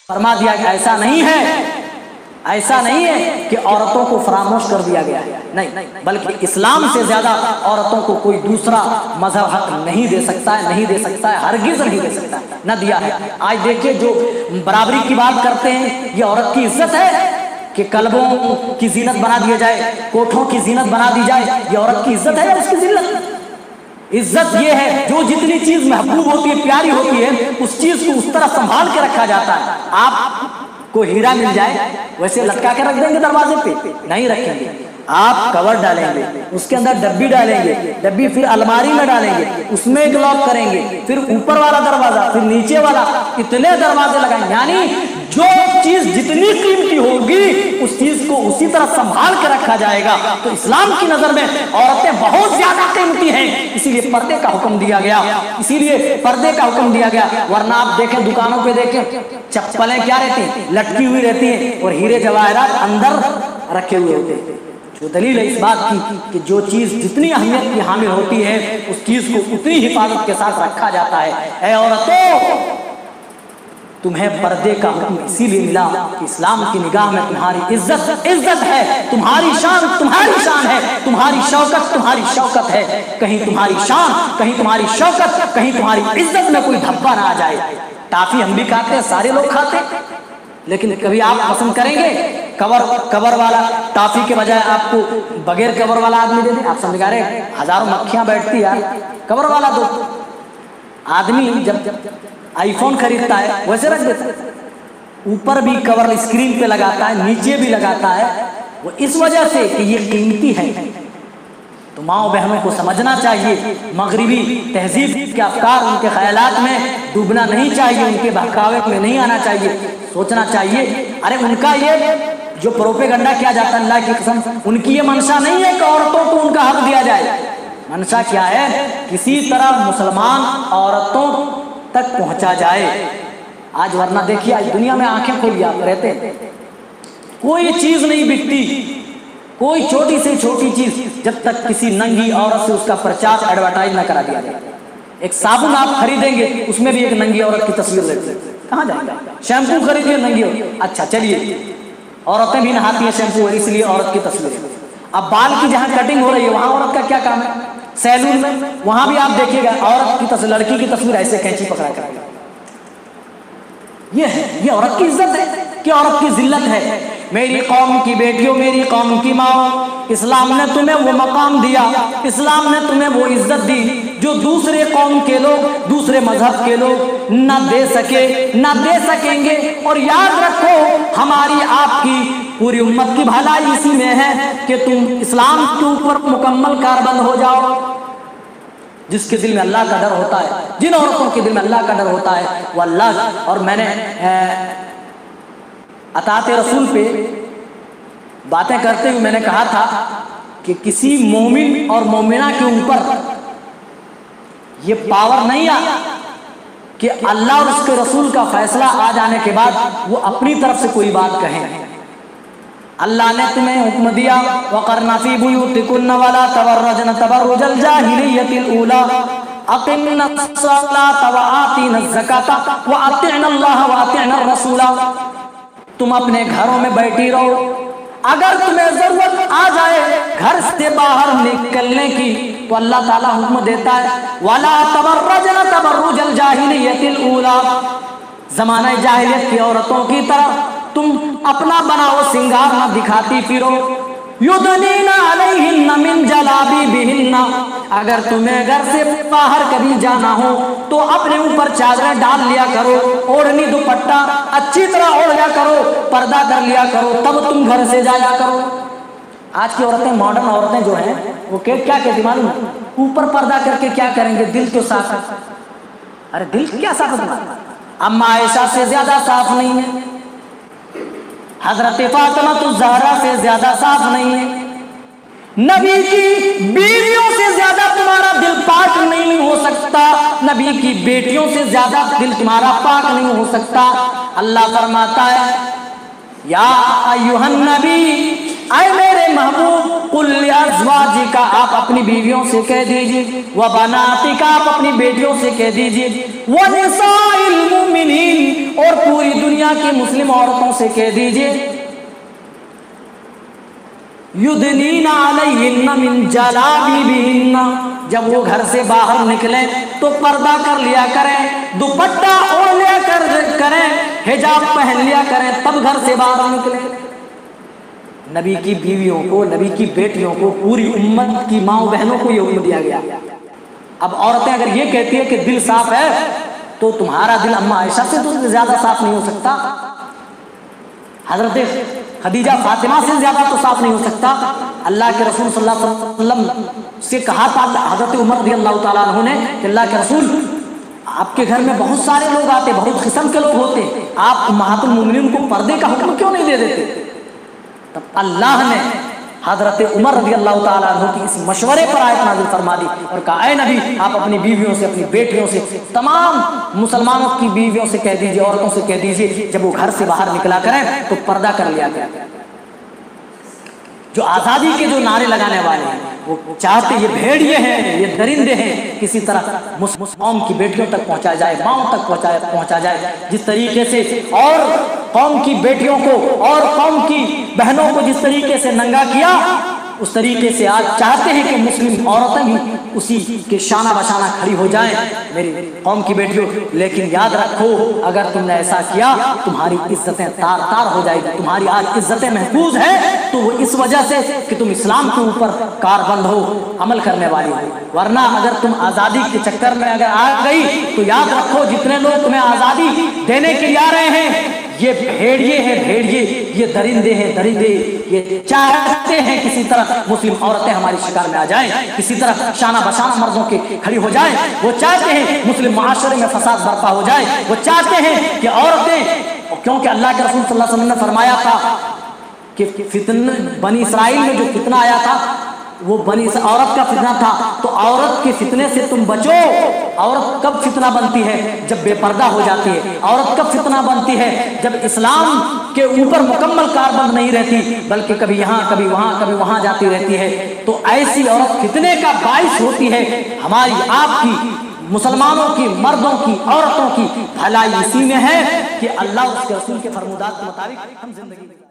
فرما دیا کہ ایسا نہیں ہے کہ عورتوں کو فراموش کر دیا گیا ہے، نہیں، بلکہ اسلام سے زیادہ عورتوں کو کوئی دوسرا مذہب حق نہیں دے سکتا ہے، ہرگز نہیں دے سکتا ہے، نہ دیا ہے۔ آج دیکھیں جو برابری کی بات کرتے ہیں، یہ عورت کی عزت ہے کہ کلبوں کی زینت بنا دیا جائے، کوٹھوں کی زینت بنا دی جائے، یہ عورت کی عزت ہے یا اس کی ذلت؟ عزت یہ ہے جو جتنی چیز محبوب ہوتی ہے، پیاری ہوتی ہے، اس چیز کو اس طرح سنبھال کے رکھا جاتا ہے۔ آپ کو ہیرا مل جائے ویسے لٹکا کے رکھ دیں گے دروازے پہ؟ نہیں رکھیں گے، آپ کور ڈالیں گے، اس کے اندر ڈبی ڈالیں گے، ڈبی پھر الماری میں ڈالیں گے، اس میں ایک لاک کریں گے، پھر اوپر والا دروازہ، پھر نیچے والا، اتنے دروازے لگائیں گے۔ یعنی جو چیز جتنی قیمتی ہوگی اس چیز کو اسی طرح سنبھال کے رکھا جائے گا۔ تو اسلام کی نظر میں عورتیں بہت زیادہ قیمتی ہیں، اسی لیے پردے کا حکم دیا گیا، ورنہ آپ دیکھیں دکانوں پہ دیکھیں چپلیں کیا رہتی ہیں؟ لٹکی ہوئی رہتی ہیں، اور ہیرے جواہرات اندر رکھے ہوئے ہوتے ہیں۔ جو دلیل ہے اس بات کی کہ جو چیز جتنی اہمیت کی حامل ہوتی ہے اس چیز کو اتنی حفاظت کے ساتھ رکھا جاتا ہے۔ اے عورتوں، تمہیں پردے کا حکم اسی لیے ملا کہ اسلام کی نگاہ میں تمہاری عزت ہے، تمہاری شان ہے، تمہاری شوکت ہے۔ کہیں تمہاری شان، کہیں تمہاری شوکت، کہیں تمہاری عزت میں کوئی دھبا نہ آ جائے۔ ٹافی ہم بھی کھاتے ہیں، سارے لوگ کھاتے ہیں، لیکن کبھی آپ پسند کریں گے کور والا ٹافی کے بجائے آپ کو بغیر کور والا آدمی دے دیں؟ آپ سمجھ گا رہے ہزاروں مکھیاں بیٹھتی ہے، کور والا دو۔ آدمی جب آئی فون خریدتا ہے ویسے رکھ دیتا ہے، اوپر بھی کور اسکرین پہ لگاتا ہے، نیچے بھی لگاتا ہے، وہ اس وجہ سے کہ یہ قیمتی ہے۔ تو ماؤں بہنوں کو سمجھنا چاہیے، مغربی تہذیب کے افکار، ان کے خیالات میں ڈوبنا نہیں چاہیے، ان کے بہکاوے میں نہیں آنا چاہیے، سوچنا چاہیے ارے ان کا یہ جو پروپیگنڈا کیا جاتا ہے، اللہ کی قسم ان کی یہ منشا نہیں ہے کہ عورتوں کو ان کا حق دیا جائے۔ منشا کیا ہے؟ کسی طرح مسلمان عورتوں تک پہنچا جائے۔ آج ورنہ دیکھیے آج دنیا میں آنکھیں کھول آپ رہتے ہیں، کوئی چیز نہیں بکتی، کوئی چھوٹی سے چھوٹی چیز جب تک کسی ننگی عورت سے اس کا پرچار ایڈورٹائز نہ کرا دیا جائے۔ ایک صابن آپ خریدیں گے اس میں بھی ایک ننگی عورت کی تصویر رہتی ہے، کہاں جائے گا؟ شیمپو خریدیے ننگی عورت، اچھا چلیے عورتیں بھی نہاتی ہیں شیمپو، اس لیے عورت کی تصویر۔ اب بال کی جہاں کٹنگ ہو رہی ہے وہاں عورت کا کیا کام ہے؟ سیلون میں وہاں بھی آپ دیکھیے گا عورت کی تصویر، لڑکی کی تصویر ایسے کینچی پکڑا کر۔ یہ عورت کی عزت ہے کہ عورت کی ذلت ہے؟ میری قوم کی بیٹیوں، میری قوم کی ماں، اسلام نے تمہیں وہ مقام دیا، اسلام نے تمہیں وہ عزت دی جو دوسرے قوم کے لوگ، دوسرے مذہب کے لوگ نہ دے سکیں گے۔ اور یاد رکھو ہماری آپ کی پوری امت کی بھلائی اسی میں ہے کہ تم اسلام کے اوپر مکمل کاربند ہو جاؤ۔ جس کے دل میں اللہ کا ڈر ہوتا ہے، جن عورتوں کے دل میں اللہ کا ڈر ہوتا ہے وہ اللہ۔ اور میں نے اطاعت رسول پہ باتیں کرتے ہوئے میں نے کہا تھا کہ کسی مومن اور مومنہ کے اوپر یہ پاور نہیں آ کہ اللہ اور اس کے رسول کا فیصلہ آ جانے کے بعد وہ اپنی طرف سے کوئی بات کہیں۔ اللہ نے تمہیں حکم دیا وَقَرْنَ فِي بُيُوتِكُنَّ وَلَا تَبَرَّجْنَ تَبَرُّجَ الْجَاهِلِيَّةِ الْأُولَىٰ أَقِمْنَ الصَّلَاةَ وَآتِينَ الزَّكَاةَ وَأَطِعْنَ اللَّهَ وَأَطِعْنَ الرَّسُولَ۔ تم اپنے گھروں میں بیٹھی رہو، اگر تمہیں ضرورت آ جائے گھر سے باہر نکلنے کی تو اللہ تعالیٰ حکم دیتا ہے وَلَا تَبَرَّجْنَ تَبَرُّجَ الْجَاهِلِيَّةِ الْأُولَىٰ، زمانہ جاہلیت کی عورتوں کی طرح تم اپنا بناؤ سنگار نہ دکھاتی پھرو۔ یدنین علیہن من جلابیبہن، اگر تمہیں گھر سے باہر کبھی جانا ہو تو اپنے اوپر چادر ڈال لیا کرو، اوڑھنی دوپٹہ اچھی طرح اوڑھ لیا کرو، پردہ کر لیا کرو، تب تم گھر سے جایا کرو۔ آج کی عورتیں، ماڈرن عورتیں جو ہیں وہ کیا کہتی معلوم ہے؟ اوپر پردہ کر کے کیا کریں گے؟ دل تو صاف ہے۔ ارے دل کیا صاف ہے؟ اما عائشہ سے زیادہ صاف نہیں ہے، حضرت فاطمہ الزہرا سے زیادہ صاف نہیں ہے، نبی کی بیویوں سے زیادہ تمہارا دل پاک نہیں ہو سکتا، نبی کی بیٹیوں سے زیادہ دل تمہارا پاک نہیں ہو سکتا۔ اللہ فرماتا ہے یا ایھا النبی اے میرے محبوب قل لازواجک آپ اپنی بیویوں سے کہہ دیجیے، وبناتک آپ اپنی بیٹیوں سے کہہ دیجیے، ونساء المؤمنین اور پوری دنیا کی مسلم عورتوں سے کہہ دیجیے، یدنین علیہن من جلابیبہن جب وہ گھر سے باہر نکلیں تو پردہ کر لیا کریں، دوپٹہ اوڑھ لیا کریں، حجاب پہن لیا کریں، تب گھر سے باہر نکلیں۔ نبی کی بیویوں کو، نبی کی بیٹیوں کو، پوری امت کی ماں بہنوں کو یہ حکم دیا گیا۔ اب عورتیں اگر یہ کہتی ہیں کہ دل صاف ہے تو تمہارا دل اما عائشہ سے تو زیادہ صاف نہیں ہو سکتا، حضرت خدیجہ فاطمہ سے زیادہ تو صاف نہیں ہو سکتا۔ اللہ کے رسول صلی اللہ علیہ وسلم سے کہا تھا حضرت عمر رضی اللہ تعالیٰ عنہ نے کہ اللہ کے رسول آپ کے گھر میں بہت سارے لوگ آتے، بہت قسم کے لوگ ہوتے، آپ امہات المومنین کو پردے کا حکم کیوں نہیں دے دیتے؟ تب اللہ نے حضرت عمر رضی اللہ تعالیٰ عنہ کی اس مشورے پر آیت نازل فرما دی اور کہا اے نبی آپ اپنی بیویوں سے، اپنی بیٹیوں سے، تمام مسلمانوں کی بیویوں سے کہہ دیجئے، عورتوں سے کہہ دیجئے جب وہ گھر سے باہر نکلا کریں تو پردہ کر لیا کریں۔ جو آزادی کے جو نعرے لگانے والے ہیں وہ چاہتے یہ بھیڑیے ہیں، یہ درندے ہیں، کسی طرح قوم کی بیٹیوں تک پہنچا جائے، ماؤں تک پہنچا جائے، جس طریقے سے اور قوم کی بیٹیوں کو اور قوم کی بہنوں کو جس طریقے سے ننگا کیا، اس طریقے سے آج چاہتے ہیں کہ مسلم عورتیں بھی اسی کے شانہ بشانہ کھڑی ہو جائیں میری قوم کی بیٹیوں۔ لیکن یاد رکھو اگر تم نے ایسا کیا تمہاری عزتیں تار تار ہو جائے گی۔ تمہاری آج عزتیں محفوظ ہیں تو وہ اس وجہ سے کہ تم اسلام کے اوپر کاربند ہو، عمل کرنے والی ہو، ورنہ اگر تم آزادی کے چکر میں اگر آ گئی تو یاد رکھو جتنے لوگ تمہیں آزادی دینے کے لیے آ رہے ہیں یہ بھیڑیے ہیں، بھیڑیے، یہ درندے ہیں، درندے، یہ چاہتے ہیں کسی طرح مسلم عورتیں ہماری شکار میں آ جائیں، کسی طرح شانہ بشانہ مردوں کے کھڑی ہو جائیں۔ وہ چاہتے ہیں مسلم معاشرے میں فساد برپا ہو جائے، وہ چاہتے ہیں کہ عورتیں، کیونکہ اللہ کے رسول صلی اللہ علیہ وسلم نے فرمایا تھا کہ فتنہ بنی اسرائیل میں جو فتنہ آیا تھا وہ عورت کا فتنہ تھا، تو عورت کے فتنے سے تم بچو۔ عورت کب فتنہ بنتی ہے؟ جب بے پردہ ہو جاتی ہے۔ عورت کب فتنہ بنتی ہے؟ جب اسلام کے اوپر مکمل کاربند نہیں رہتی بلکہ کبھی یہاں کبھی وہاں کبھی وہاں جاتی رہتی ہے، تو ایسی عورت فتنے کا باعث ہوتی ہے۔ ہماری آپ کی، مسلمانوں کی، مردوں کی، عورتوں کی بھلائی اسی میں ہے کہ اللہ اس کے رسول کے فرمودات کے مطابق ہم زندگی